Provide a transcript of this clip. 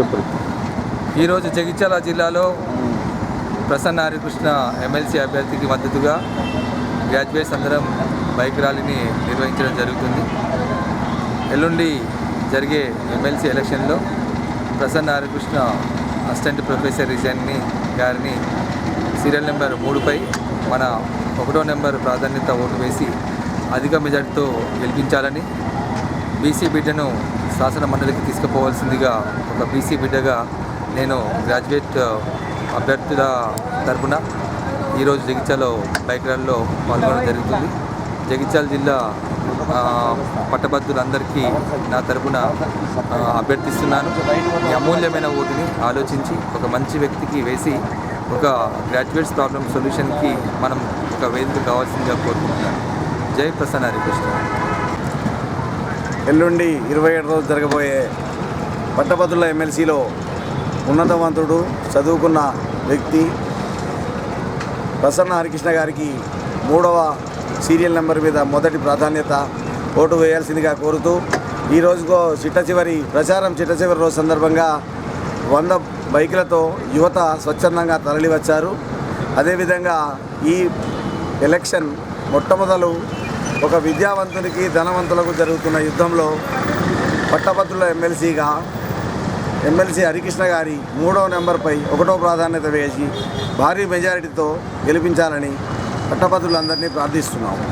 చెప్పండి. ఈరోజు జగిత్యాల జిల్లాలో ప్రసన్న హరికృష్ణ ఎమ్మెల్సీ అభ్యర్థికి మద్దతుగా గ్రాడ్యుయేట్స్ అందరం బైక్ ర్యాలీని నిర్వహించడం జరుగుతుంది. ఎల్లుండి జరిగే ఎమ్మెల్సీ ఎలక్షన్లో ప్రసన్న హరికృష్ణ అసిస్టెంట్ ప్రొఫెసర్ రిజైన్ని గారిని సీరియల్ నెంబర్ 3పై మన 1వ నెంబర్ ప్రాధాన్యత ఓటు వేసి అధిక మెజార్టీతో గెలిపించాలని, బీసీ బిడ్డను శాసన మండలికి తీసుకుపోవాల్సిందిగా ఒక బీసీ బిడ్డగా నేను గ్రాడ్యుయేట్ అభ్యర్థుల తరపున ఈరోజు జగిత్యాలలో బైక్ ర్యాలీలో పాల్గొనడం జరుగుతుంది. జగిత్యాల జిల్లా పట్టభద్రులందరికీ నా తరపున అభ్యర్థిస్తున్నాను. ఈ అమూల్యమైన ఓటుని ఆలోచించి ఒక మంచి వ్యక్తికి వేసి ఒక గ్రాడ్యుయేట్స్ ప్రాబ్లమ్ సొల్యూషన్కి మనం ఒక వేదిక కావాల్సిందిగా కోరుకుంటున్నాను. జై ప్రసన్న హరికృష్ణ. ఎల్లుండి 27 రోజు జరగబోయే పట్టభద్రుల ఎమ్మెల్సీలో ఉన్నతవంతుడు, చదువుకున్న వ్యక్తి ప్రసన్న హరికృష్ణ గారికి 3వ సీరియల్ నెంబర్ మీద మొదటి ప్రాధాన్యత ఓటు వేయాల్సిందిగా కోరుతూ ఈరోజుకో ప్రచారం చిట్ట చివరి రోజు సందర్భంగా 100 బైకులతో యువత స్వచ్ఛందంగా తరలివచ్చారు. అదేవిధంగా ఈ ఎలక్షన్ మొట్టమొదలు ఒక విద్యావంతునికి, ధనవంతులకు జరుగుతున్న యుద్ధంలో పట్టభద్రుల ఎమ్మెల్సీ హరికృష్ణ గారి 3వ నెంబర్పై 1వ ప్రాధాన్యత వేసి భారీ మెజారిటీతో గెలిపించాలని పట్టభద్రులందరినీ ప్రార్థిస్తున్నాము.